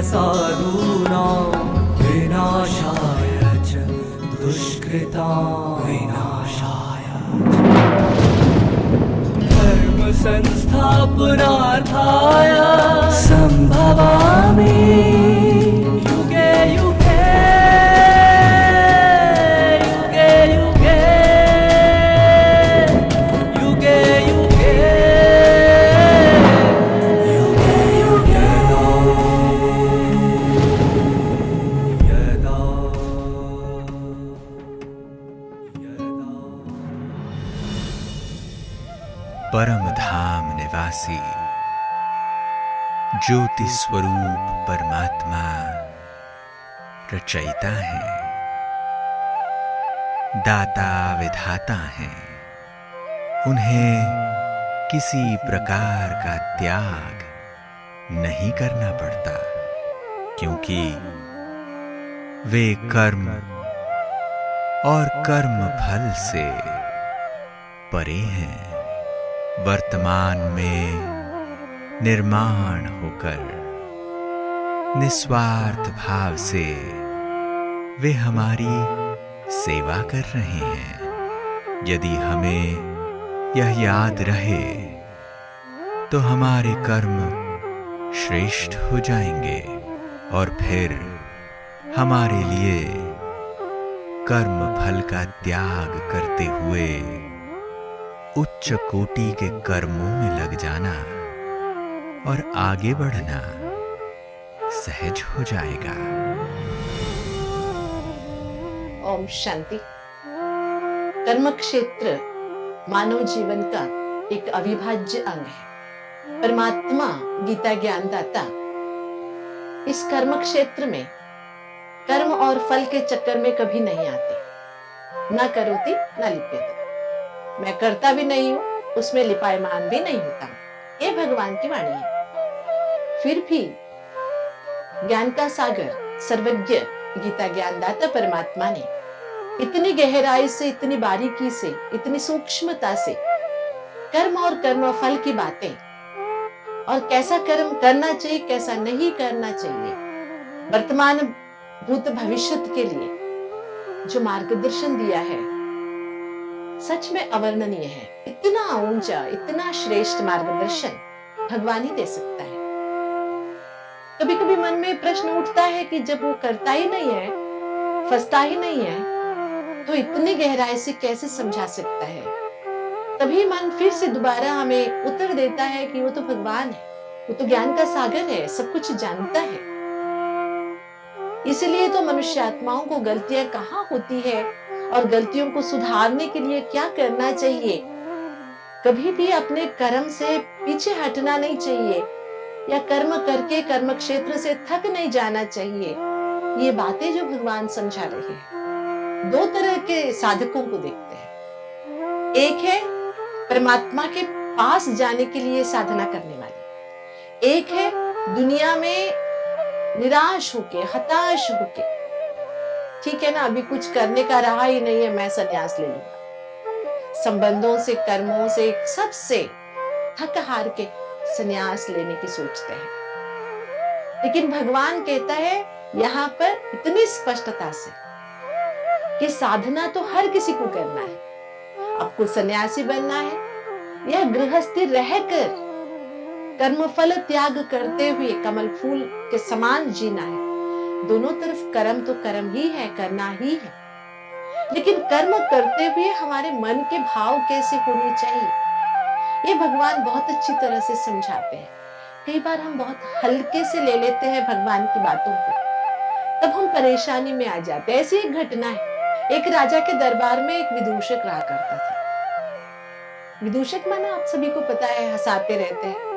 साधूनां विनाशाय च दुष्कृतां विनाशाय धर्म संस्थापनार्थाय संभवामि युगे युगे युगे युगे युगे युगे युगे यदा परम धाम निवासी ज्योति स्वरूप परमात्मा रचयिता है, दाता विधाता है। उन्हें किसी प्रकार का त्याग नहीं करना पड़ता, क्योंकि वे कर्म और कर्म फल से परे हैं। वर्तमान में निर्माण होकर निस्वार्थ भाव से वे हमारी सेवा कर रहे हैं। यदि हमें यह याद रहे तो हमारे कर्म श्रेष्ठ हो जाएंगे और फिर हमारे लिए कर्म फल का त्याग करते हुए उच्च कोटि के कर्मों में लग जाना और आगे बढ़ना सहज हो जाएगा। ओम शांति। कर्म क्षेत्र मानव जीवन का एक अविभाज्य अंग है। परमात्मा गीता ज्ञानदाता इस कर्म क्षेत्र में कर्म और फल के चक्कर में कभी नहीं आते। न करोति न लिप्यते, मैं करता भी नहीं हूं, उसमें लिपायमान भी नहीं होता। ये भगवान की वाणी है। फिर भी ज्ञान का सागर सर्वज्ञ गीता ज्ञानदाता परमात्मा ने इतनी गहराई से, इतनी बारीकी से, इतनी सूक्ष्मता से कर्म और कर्म फल की बातें और कैसा कर्म करना चाहिए, कैसा नहीं करना चाहिए, वर्तमान भूत भविष्य के लिए जो मार्गदर्शन दिया है सच में अवर्णनीय है। इतना ऊंचा, इतना श्रेष्ठ मार्गदर्शन भगवान ही दे सकता है। कभी कभी मन में प्रश्न उठता है कि जब वो करता ही नहीं है, फंसता ही नहीं है, तो इतनी गहराई से कैसे समझा सकता है। तभी मन फिर से दोबारा हमें उत्तर देता है कि वो तो भगवान है, वो तो ज्ञान का सागर है, सब कुछ जानता है। इसलिए तो मनुष्य आत्माओं को गलतियां कहाँ होती है और गलतियों को सुधारने के लिए क्या करना चाहिए, कभी भी अपने कर्म से पीछे हटना नहीं चाहिए या कर्म करके कर्म क्षेत्र से थक नहीं जाना चाहिए। ये बातें जो भगवान समझा रहे हैं, दो तरह के साधकों को देखते हैं। एक है परमात्मा के पास जाने के लिए साधना करने वाले, एक है दुनिया में निराश होके, हताश होके, ठीक है ना, अभी कुछ करने का रहा ही नहीं है, मैं संन्यास ले लूंगा। संबंधों से, कर्मों से, सबसे थक हार के संन्यास लेने की सोचते हैं। लेकिन भगवान कहता है यहाँ पर इतनी स्पष्टता से कि साधना तो हर किसी को करना है। आपको सन्यासी बनना है या गृहस्थी रहकर कर्मफल त्याग करते हुए कमल फूल के समान जीना है, दोनों तरफ कर्म तो कर्म ही है, करना ही है। लेकिन कर्म करते हुए हमारे मन के भाव कैसे होने चाहिए, ये भगवान बहुत अच्छी तरह से समझाते हैं। कई बार हम बहुत हल्के से ले लेते हैं भगवान की बातों को, तब हम परेशानी में आ जाते हैं। ऐसी एक घटना है, एक राजा के दरबार में एक विदूषक रहा करता था। विदूषक माना आप सभी को पता है, हंसाते रहते हैं।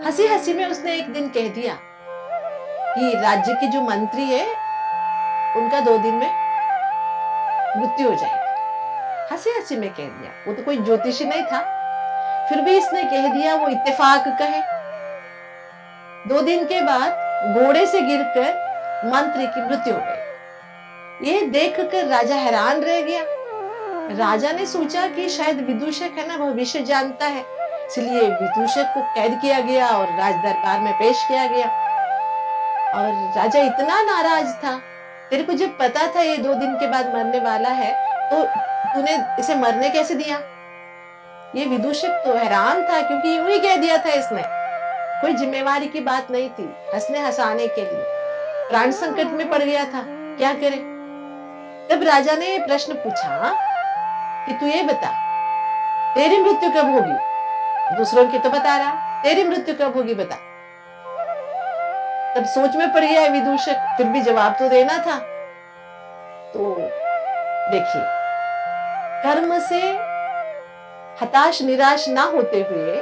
हंसी हंसी में उसने एक दिन कह दिया कि राज्य के जो मंत्री है उनका 2 दिन में मृत्यु हो जाएगी। हंसी हंसी में कह दिया, वो तो कोई ज्योतिषी नहीं था, फिर भी इसने कह दिया, वो इत्तेफाक कहे। 2 दिन के बाद घोड़े से गिरकर मंत्री की मृत्यु हो गई। ये देखकर राजा हैरान रह गया। राजा ने सोचा कि शायद विदूषक है ना, भविष्य जानता है, इसलिए विदूषक को कैद किया गया और राज दरबार में पेश किया गया। और राजा इतना नाराज था, तेरे को जब पता था ये 2 दिन के बाद मरने वाला है, तो तूने इसे मरने कैसे दिया? ये विदूषक तो हैरान था, क्योंकि यूं ही कह दिया था इसने, कोई जिम्मेवारी की बात नहीं थी, हंसने हंसाने के लिए। प्राण संकट में पड़ गया था, क्या करे? तब राजा ने प्रश्न पूछा कि तू ये बता, तेरी मृत्यु कब होगी? दूसरों की तो बता रहा, तेरी मृत्यु कब होगी बता। तब सोच में पड़ गया है विदूषक, फिर भी जवाब तो देना था। तो देखिए, कर्म से हताश निराश ना होते हुए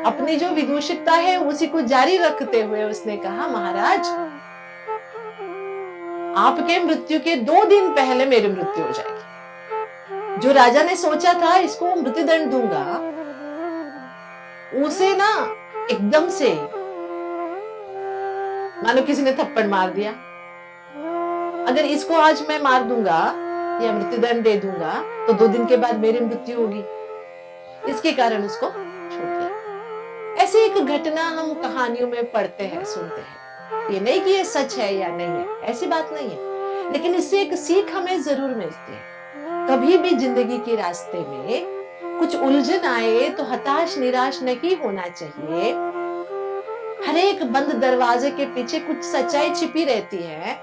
अपनी जो विदूषकता है उसी को जारी रखते हुए उसने कहा, महाराज, आपके मृत्यु के 2 दिन पहले मेरी मृत्यु हो जाएगी। जो राजा ने सोचा था इसको मृत्युदंड दूंगा, उसे ना एकदम से मानो किसी ने थप्पड़ मार दिया। अगर इसको आज मैं मार दूंगा या मृत्युदंड दे दूंगा तो 2 दिन के बाद मेरी मृत्यु होगी। इसके कारण उसको छोड़ दिया। ऐसी एक घटना हम कहानियों में पढ़ते हैं, सुनते हैं। ये नहीं कि ये सच है या नहीं है, ऐसी बात नहीं है, लेकिन इससे एक सीख हमें जरूर मिलती है। कभी भी जिंदगी के रास्ते में कुछ उलझन आए तो हताश निराश नहीं होना चाहिए। हर एक बंद दरवाजे के पीछे कुछ सच्चाई छिपी रहती है,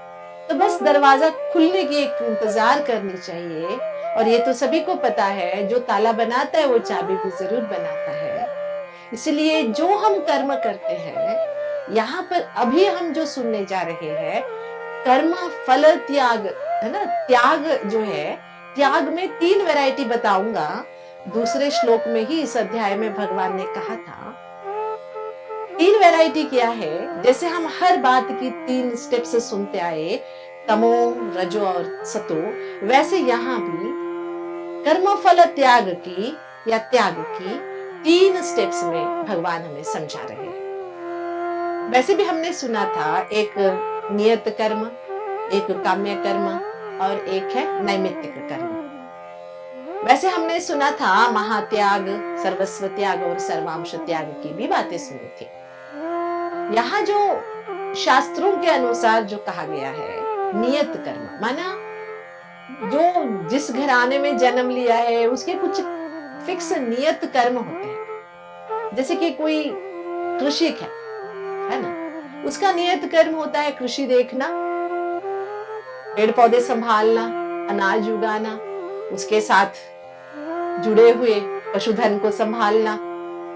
तो बस दरवाजा खुलने की एक इंतजार करनी चाहिए। और ये तो सभी को पता है, जो ताला बनाता है वो चाबी भी जरूर बनाता है। इसलिए जो हम कर्म करते हैं, यहाँ पर अभी हम जो सुनने जा रहे हैं, कर्म फल त्याग है ना, त्याग जो है, त्याग में 3 वैरायटी बताऊंगा। दूसरे श्लोक में ही इस अध्याय में भगवान ने कहा था। 3 वैरायटी क्या है? जैसे हम हर बात की 3 स्टेप से सुनते आए, तमो, रजो और सतो, वैसे यहाँ भी कर्म फल त्याग की या त्याग की 3 स्टेप्स में भगवान हमें समझा रहे हैं। वैसे भी हमने सुना था, एक नियत कर्म, एक काम्य कर्म और एक है नैमित्तिक कर्म। वैसे हमने सुना था महात्याग, सर्वस्व त्याग और सर्वांश त्याग की भी बातें सुनी थी। यहाँ जो शास्त्रों के अनुसार जो कहा गया है, नियत कर्म, माना जो जिस घराने में जन्म लिया है उसके कुछ फिक्स नियत कर्म होते हैं। जैसे कि कोई कृषिक है ना, उसका नियत कर्म होता है कृषि देखना, पेड़ पौधे संभालना, अनाज उगाना, उसके साथ जुड़े हुए पशुधन को संभालना,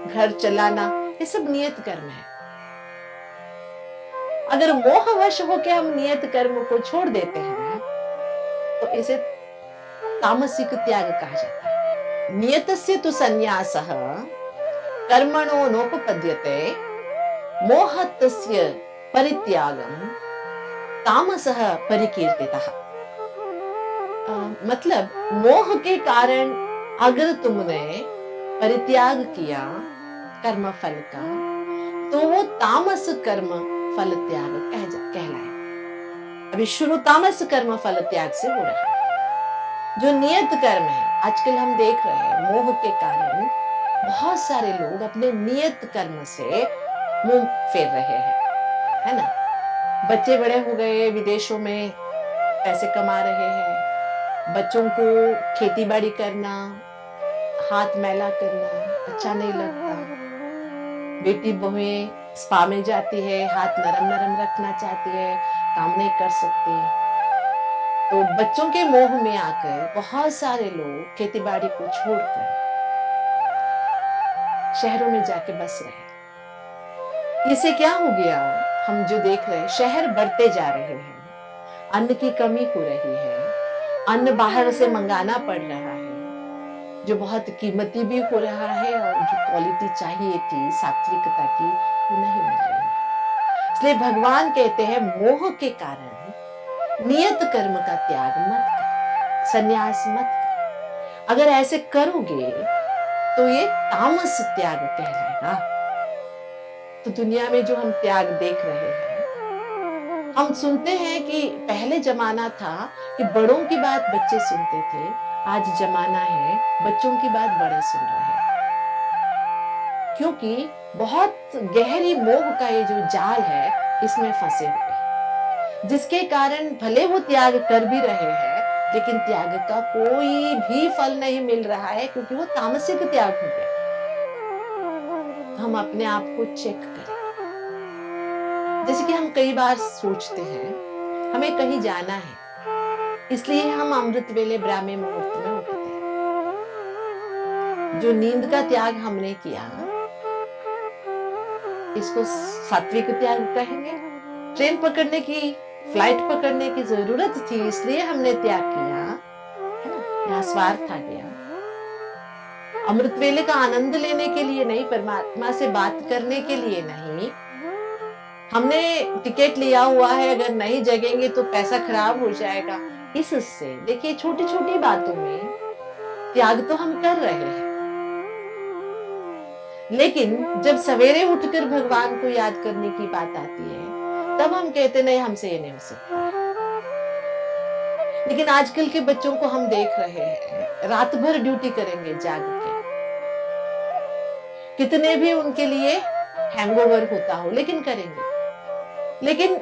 घर चलाना, ये सब नियत कर्म है। अगर मोहवश होकर हम नियत कर्म को छोड़ देते हैं तो इसे तामसिक त्याग कहा जाता है। नियतस्य तु संन्यासः कर्मणो नोपपद्यते मोहतस्य परित्यागम तामसः परिकीर्तितः। मतलब मोह के कारण अगर तुमने परित्याग किया कर्म फल का, तो वो तामस कर्म फल त्याग कहलाए। अभी शुरू तामस कर्म फल त्याग से हो रहा है। जो नियत कर्म है, आजकल हम देख रहे हैं मोह के कारण बहुत सारे लोग अपने नियत कर्म से मुंह फेर रहे हैं, है ना। बच्चे बड़े हो गए, विदेशों में पैसे कमा रहे हैं, बच्चों को खेती बाड़ी करना, हाथ मैला करना अच्छा नहीं लगता। बेटी बहुएं स्पा में जाती है, हाथ नरम नरम रखना चाहती है, काम नहीं कर सकती। तो बच्चों के मोह में आकर बहुत सारे लोग खेती बाड़ी को छोड़कर शहरों में जाके बस रहे। इससे क्या हो गया? हम जो देख रहे हैं, शहर बढ़ते जा रहे हैं, अन्न की कमी हो रही है, अन्न बाहर से मंगाना पड़ रहा है, जो बहुत कीमती भी हो रहा है और जो क्वालिटी चाहिए थी सात्विकता की, वो नहीं मिल रही है। इसलिए भगवान कहते हैं मोह के कारण नियत कर्म का त्याग मत कर, संन्यास मत कर। अगर ऐसे करोगे तो ये तामस त्याग कहलाएगा। तो दुनिया में जो हम त्याग देख रहे हैं, हम सुनते हैं कि पहले जमाना था कि बड़ों की बात बच्चे सुनते थे, आज जमाना है बच्चों की बात बड़े सुन रहे हैं। क्योंकि बहुत गहरी मोह का ये जो जाल है इसमें फंसे हुए, जिसके कारण भले वो त्याग कर भी रहे हैं, लेकिन त्याग का कोई भी फल नहीं मिल रहा है, क्योंकि वो तामसिक त्याग हो गया। तो हम अपने आप को चेक करें। जैसे कि हम कई बार सोचते हैं हमें कहीं जाना है, इसलिए हम अमृत वेले ब्राह्मी मुहूर्त में उठते हैं। जो नींद का त्याग हमने किया, इसको सात्विक त्याग कहेंगे। ट्रेन पकड़ने की, फ्लाइट पकड़ने की जरूरत थी, इसलिए हमने त्याग किया, है ना? यहाँ स्वार्थ आ गया। अमृत वेले का आनंद लेने के लिए नहीं, परमात्मा से बात करने के लिए नहीं। हमने टिकट लिया हुआ है, अगर नहीं जगेंगे तो पैसा खराब हो जाएगा। इससे देखिए, छोटी छोटी बातों में त्याग तो हम कर रहे हैं, लेकिन जब सवेरे उठकर भगवान को याद करने की बात आती है, तब हम कहते नहीं, हमसे ये नहीं हो सकता। लेकिन आजकल के बच्चों को हम देख रहे हैं, रात भर ड्यूटी करेंगे जाग के, कितने भी उनके लिए हैंगओवर होता हो, लेकिन करेंगे। लेकिन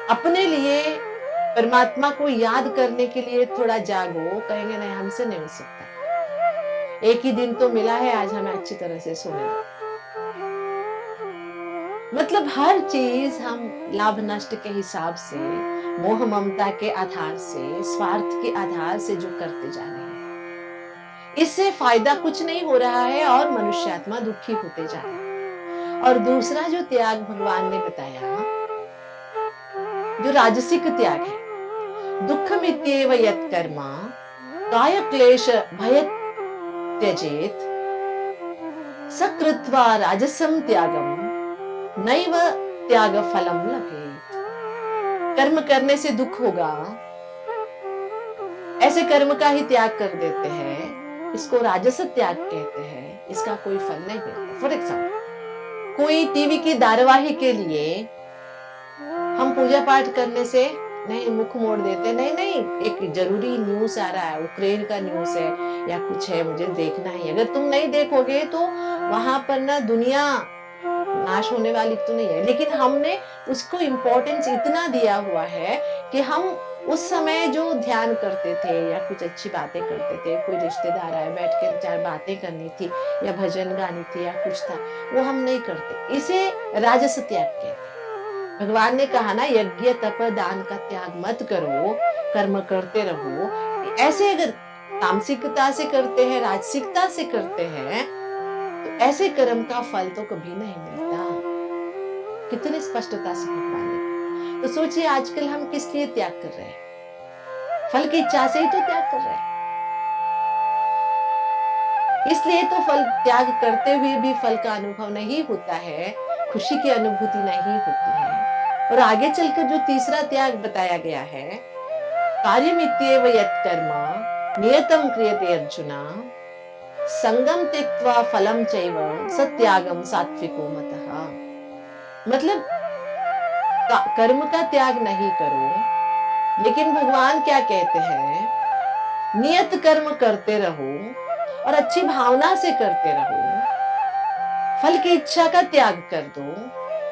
अपने लिए, परमात्मा को याद करने के लिए थोड़ा जागो, कहेंगे नहीं, हमसे नहीं हो सकता। एक ही दिन तो मिला है, आज हमें अच्छी तरह से सोने दो। मतलब हर चीज हम लाभ नष्ट के हिसाब से, मोह ममता के आधार से, स्वार्थ के आधार से जो करते जा रहे हैं, इससे फायदा कुछ नहीं हो रहा है और मनुष्यात्मा दुखी होते जा रहा है। और दूसरा जो त्याग भगवान ने बताया, जो राजसिक त्याग है, दुःखमित्येव यत् कर्म काय क्लेश भय त्यजेत सकृत्वा राजसम त्यागम नैव त्याग फलम लभेत। कर्म करने से दुख होगा, ऐसे कर्म का ही त्याग कर देते हैं, इसको राजस त्याग कहते हैं, इसका कोई फल नहीं मिलता। फॉर एग्जाम्पल, कोई टीवी की धारावाही के लिए हम पूजा पाठ करने से नहीं मुख मोड़ देते, नहीं नहीं, एक जरूरी न्यूज आ रहा है, यूक्रेन का न्यूज है या कुछ है, मुझे देखना है। अगर तुम नहीं देखोगे तो वहां पर ना दुनिया नाश होने वाली तो नहीं है, लेकिन हमने उसको इम्पोर्टेंस इतना दिया हुआ है कि हम उस समय जो ध्यान करते थे या कुछ अच्छी बातें करते थे, कोई रिश्तेदार आए, बैठ के चार बातें करनी थी या भजन गानी थी या कुछ था, वो हम नहीं करते। इसे राजस त्याग कहते हैं। भगवान ने कहा ना, यज्ञ तप दान का त्याग मत करो, कर्म करते रहो। ऐसे अगर तामसिकता से करते हैं, राजसिकता से करते हैं, तो ऐसे कर्म का फल तो कभी नहीं मिलता। कितनी स्पष्टता से भगवान ने। तो सोचिए, आजकल हम किस लिए त्याग कर रहे हैं? फल की इच्छा से ही तो त्याग कर रहे हैं। इसलिए तो फल त्याग करते हुए भी फल का अनुभव नहीं होता है, खुशी की अनुभूति नहीं होती है। और आगे चलकर जो तीसरा त्याग बताया गया है, कार्यमित्येव यत् कर्म नियतं क्रियते अर्जुना संगम त्यक्त्वा फलम चैव सत्यागम सात्विको मतः। मतलब कर्म का त्याग नहीं करो, लेकिन भगवान क्या कहते हैं, नियत कर्म करते रहो और अच्छी भावना से करते रहो, फल की इच्छा का त्याग कर दो,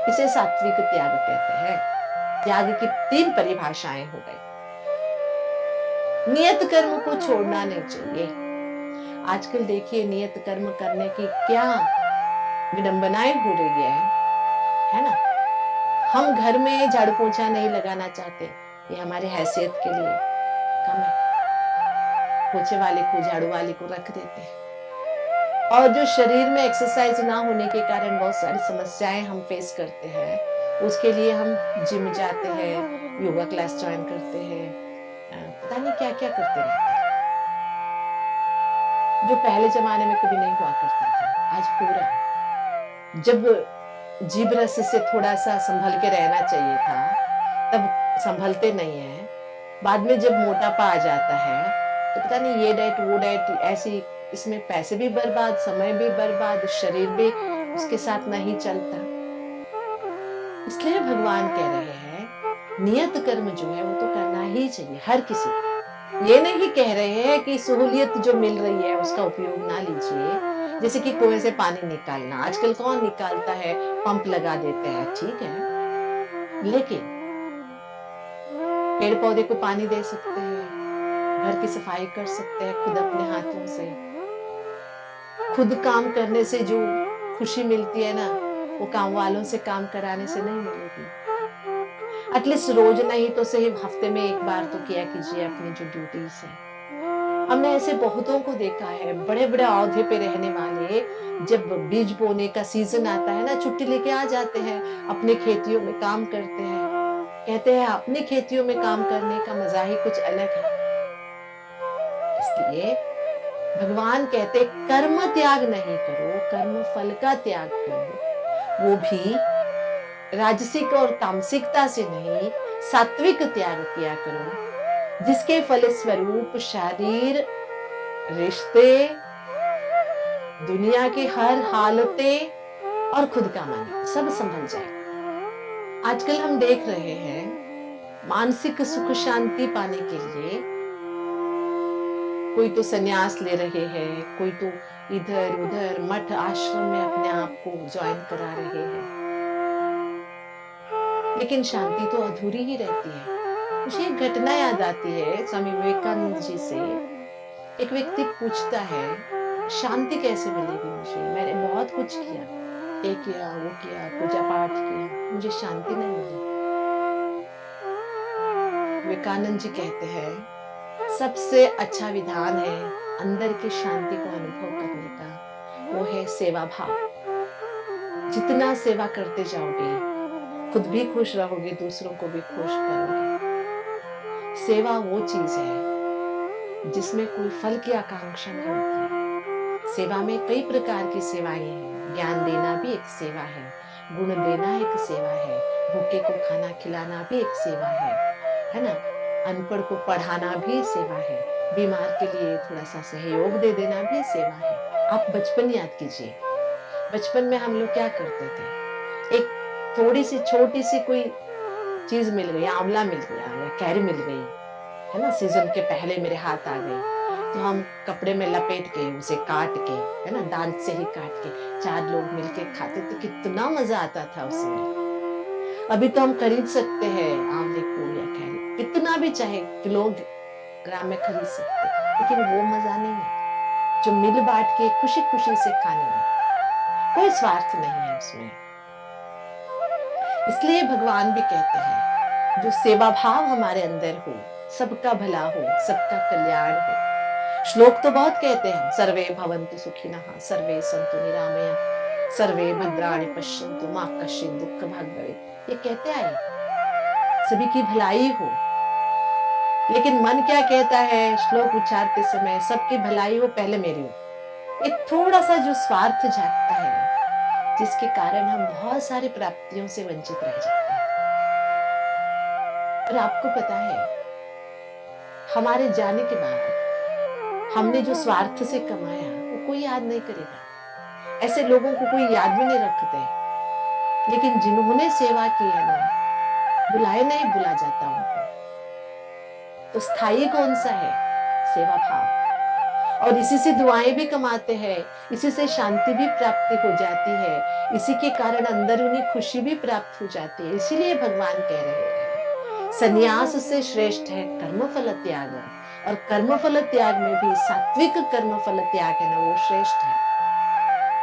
इसे सात्विक त्याग कहते हैं। त्याग की 3 परिभाषाएं हो गई। नियत कर्म को छोड़ना नहीं चाहिए। आजकल देखिए, नियत कर्म करने की क्या विडंबनाएं हो रही है ना? हम घर में झाड़ू पोछा नहीं लगाना चाहते, ये हमारे हैसियत के लिए कम है। पोछे वाले को, झाड़ू वाले को रख देते हैं। और जो शरीर में एक्सरसाइज ना होने के कारण बहुत सारी समस्याएं हम फेस करते हैं, उसके लिए हम जिम जाते हैं, योगा क्लास ज्वाइन करते हैं, पता नहीं क्या क्या करते रहते हैं, जो पहले जमाने में कभी नहीं हुआ करता था, आज हो रहा है। जब जीभ रस से थोड़ा सा संभल के रहना चाहिए था, तब संभलते नहीं है। बाद में जब मोटापा आ जाता है, तो पता नहीं ये डाइट वो डाइट, ऐसी इसमें पैसे भी बर्बाद, समय भी बर्बाद, शरीर भी उसके साथ नहीं चलता। इसलिए भगवान कह रहे हैं, नियत कर्म जो है वो तो करना ही चाहिए हर किसी को। ये नहीं कह रहे हैं कि सहूलियत जो मिल रही है उसका उपयोग ना लीजिए। जैसे कि कुएं से पानी निकालना, आजकल कौन निकालता है, पंप लगा देते हैं, ठीक है, लेकिन पेड़ पौधे को पानी दे सकते हैं, घर की सफाई कर सकते हैं खुद अपने हाथों से। खुद काम करने से जो खुशी मिलती है ना, वो काम वालों से काम कराने से नहीं मिलेगी। एटलीस्ट रोज नहीं तो सही हफ्ते में एक बार तो किया कीजिए अपनी जो ड्यूटीज है। हमने ऐसे बहुतों को देखा है, बड़े बड़े औहदे पे रहने वाले जब बीज बोने का सीजन आता है ना, छुट्टी लेके आ जाते हैं, अपने खेतियों में काम करते हैं। कहते हैं अपनी खेतियों में काम करने का मजा ही कुछ अलग है। इसलिए भगवान कहते कर्म त्याग नहीं करो, कर्म फल का त्याग करो। वो भी राजसिक और तामसिकता से नहीं, सात्विक त्याग किया करो, जिसके फलस्वरूप शरीर, रिश्ते, दुनिया की हर हालतें और खुद का मन सब संभल जाए। आजकल हम देख रहे हैं मानसिक सुख शांति पाने के लिए कोई तो संन्यास ले रहे हैं, कोई तो इधर उधर मठ आश्रम में अपने आप को ज्वाइन करा रहे हैं, लेकिन शांति तो अधूरी ही रहती है। मुझे एक घटना याद आती है स्वामी विवेकानंद जी से। एक व्यक्ति पूछता है शांति कैसे मिलेगी मुझे, मैंने बहुत कुछ किया, ये किया वो किया, पूजा पाठ किया, मुझे शांति नहीं मिली। विवेकानंद जी कहते हैं सबसे अच्छा विधान है अंदर की शांति को अनुभव करने का, वो है सेवा भाव। जितना सेवा करते जाओगे खुद भी खुश रहोगे, दूसरों को भी खुश करोगे। सेवा वो चीज है जिसमें कोई फल की आकांक्षा नहीं होती। सेवा में कई प्रकार की सेवाएं हैं। ज्ञान देना भी एक सेवा है, गुण देना एक सेवा है, भूखे को खाना खिलाना भी एक सेवा है ना, अनपढ़ को पढ़ाना भी सेवा है, बीमार के लिए थोड़ा सा सहयोग दे देना भी सेवा है। आप बचपन याद कीजिए, बचपन में हम लोग क्या करते थे, एक थोड़ी सी छोटी सी कोई चीज मिल गई, आंवला मिल गया या कैरी मिल गई है ना, सीजन के पहले मेरे हाथ आ गई, तो हम कपड़े में लपेट के उसे काट के है ना, दांत से ही काट के 4 लोग मिलके खाते थे, कितना मजा आता था उसमें। अभी तो हम खरीद सकते हैं आंवले को या कैरी, कितना भी चाहे किलोग्राम में खरीद सकते, लेकिन वो मजा नहीं है जो मिल बांट के खुशी खुशी से खाने में। कोई स्वार्थ नहीं है उसमें। इसलिए भगवान भी कहते हैं जो सेवा भाव हमारे अंदर हो, सबका भला हो, सबका कल्याण हो। श्लोक तो बहुत कहते हैं, सर्वे भवन्तु सुखिनः, सर्वे सन्तु निरामया, सर्वे भद्राणि पश्यन्तु, मा कश्चित् दुःख भाग् भवेत्। ये कहते आए सभी की भलाई हो, लेकिन मन क्या कहता है श्लोक उच्चारते समय, सबकी भलाई हो पहले मेरी हो। एक थोड़ा सा जो स्वार्थ जागता है, जिसके कारण हम बहुत सारी प्राप्तियों से वंचित रह जाते हैं। और आपको पता है हमारे जाने के बाद हमने जो स्वार्थ से कमाया वो कोई याद नहीं करेगा। ऐसे लोगों को कोई याद भी नहीं रखते, लेकिन जिन्होंने सेवा की है ना, बुलाए नहीं बुला जाता उनको। तो स्थायी कौन सा है? सेवा भाव। और इसी से दुआएं भी कमाते हैं, इसी से शांति भी प्राप्ति हो जाती है, इसी के कारण अंदर उन्हें खुशी भी प्राप्त हो जाती है। इसीलिए भगवान कह रहे हैं संन्यास से श्रेष्ठ है कर्मफल त्याग, और कर्मफल त्याग में भी सात्विक कर्मफल त्याग है ना, वो श्रेष्ठ है।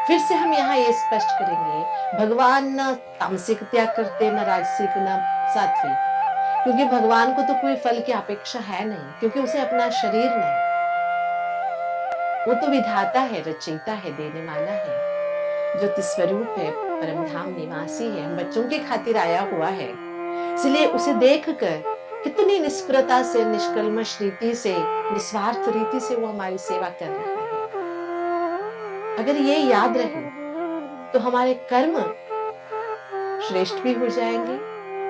फिर से हम यहाँ ये स्पष्ट करेंगे, भगवान न तामसिक त्याग करते, न राजसिक, न सात्विक, क्योंकि भगवान को तो कोई फल की अपेक्षा है नहीं, क्योंकि उसे अपना शरीर नहीं, वो तो विधाता है, रचयिता है, देने वाला है, ज्योति स्वरूप है, परम धाम निवासी है, हम बच्चों के खातिर आया हुआ है। इसलिए उसे देखकर कितनी निष्प्रता से, निष्कल्मश रीति से, निस्वार्थ रीति से वो हमारी सेवा कर रहा है। अगर ये याद रहे तो हमारे कर्म श्रेष्ठ भी हो जाएंगे,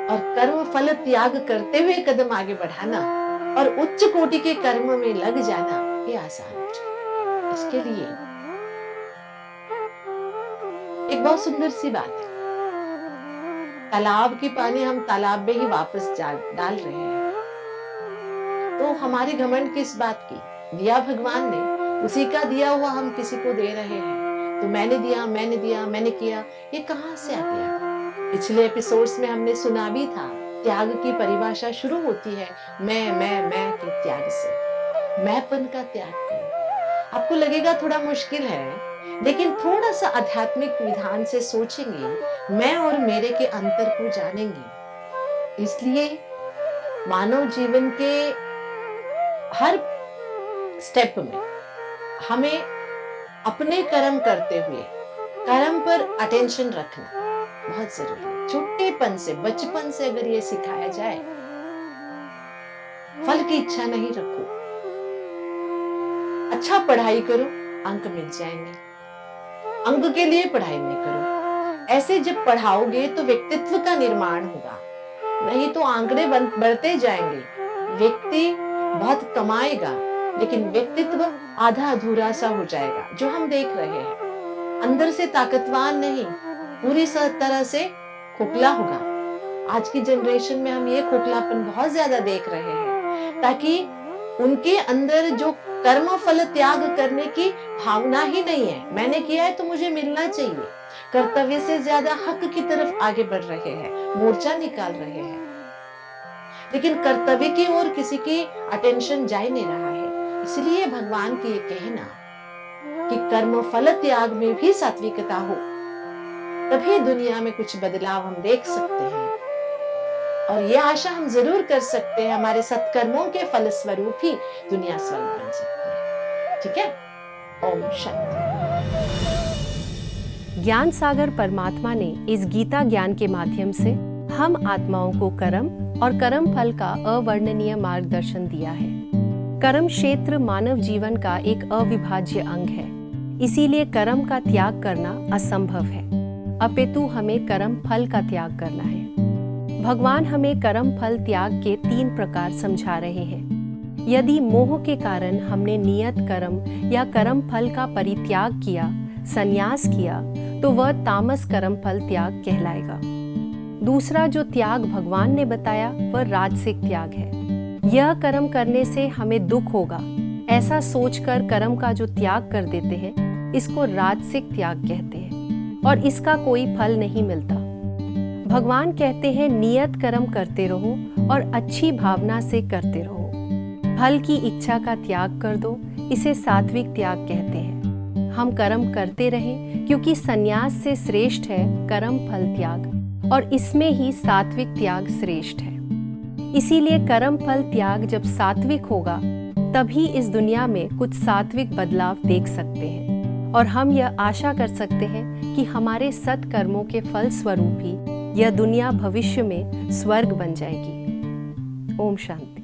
और कर्म फल त्याग करते हुए कदम आगे बढ़ाना और उच्च कोटि के कर्म में लग जाना ये आसान हो जाए। इसके लिए एक बहुत सुंदर सी बात है, तालाब की पानी हम तालाब में ही वापस डाल रहे हैं, तो हमारी घमंड किस बात की? दिया भगवान ने, उसी का दिया हुआ हम किसी को दे रहे हैं, तो मैंने दिया, मैंने किया, ये कहां से आ गया? पिछले एपिसोड्स में हमने सुना भी था, त्याग की परिभाषा शुरू होती है मैं के त्याग से। मैंपन का त्याग करो। आपको लगेगा थोड़ा मुश्किल है, लेकिन थोड़ा सा आध्यात्मिक विधान से सोचेंगे, मैं और मेरे के अंतर को जानेंगे। इसलिए मानव जीवन के हर स्टेप में हमें अपने कर्म करते हुए कर्म पर अटेंशन रखना बहुत जरूरी है। छोटेपन से, बचपन से अगर ये सिखाया जाए, फल की इच्छा नहीं रखो, अच्छा पढ़ाई करो, अंक मिल जाएंगे, अंक के लिए पढ़ाई नहीं करो। ऐसे जब पढ़ाओगे तो व्यक्तित्व का निर्माण होगा, नहीं तो आंकड़े बढ़ते जाएंगे। व्यक्ति बहुत कमाएगा, लेकिन व्यक्तित्व आधा अधूरा सा हो जाएगा, जो हम देख रहे हैं। अंदर से ताकतवान नहीं, पूरी तरह से खोखला होगा। आज की जनरेशन में हम ये खोखलापन बहुत ज्यादा देख रहे हैं, ताकि उनके अंदर जो कर्म फल त्याग करने की भावना ही नहीं है। मैंने किया है तो मुझे मिलना चाहिए। कर्तव्य से ज्यादा हक की तरफ आगे बढ़ रहे हैं, मोर्चा निकाल रहे हैं, लेकिन कर्तव्य की ओर किसी की अटेंशन जा ही नहीं रहा है। इसलिए भगवान की ये कहना कि कर्म फल त्याग में भी सात्विकता हो, तभी दुनिया में कुछ बदलाव हम देख सकते हैं। और ये आशा हम जरूर कर सकते हैं, हमारे सत्कर्मों के फल स्वरूप ही दुनिया स्वर्ग बन सकती है। ठीक है? ओम शांति। ज्ञान सागर परमात्मा ने इस गीता ज्ञान के माध्यम से हम आत्माओं को कर्म और कर्म फल का अवर्णनीय मार्गदर्शन दिया है। कर्म क्षेत्र मानव जीवन का एक अविभाज्य अंग है, इसीलिए कर्म का त्याग करना असंभव है, अपितु हमें कर्म फल का त्याग करना है। भगवान हमें कर्म फल त्याग के 3 प्रकार समझा रहे हैं। यदि मोह के कारण हमने नियत कर्म या कर्म फल का परित्याग किया, संन्यास किया, तो वह तामस कर्म फल त्याग कहलाएगा। दूसरा जो त्याग भगवान ने बताया वह राजसिक त्याग है। यह कर्म करने से हमें दुख होगा, ऐसा सोचकर कर्म का जो त्याग कर देते हैं, इसको राजसिक त्याग कहते हैं और इसका कोई फल नहीं मिलता। भगवान कहते हैं नियत कर्म करते रहो और अच्छी भावना से करते रहो। फल की इच्छा का त्याग कर दो, इसे सात्विक त्याग कहते हैं। हम कर्म करते रहें, क्योंकि संन्यास से श्रेष्ठ है कर्म फल त्याग और इसमें ही सात्विक त्याग श्रेष्ठ है। इसीलिए कर्म फल त्याग जब सात्विक होगा, तभी इस दुनिया में कुछ सात्विक बदलाव देख सकते हैं और हम यह आशा कर सकते हैं कि हमारे सत्कर्मों के फल स्वरूप ही यह दुनिया भविष्य में स्वर्ग बन जाएगी। ओम शांति।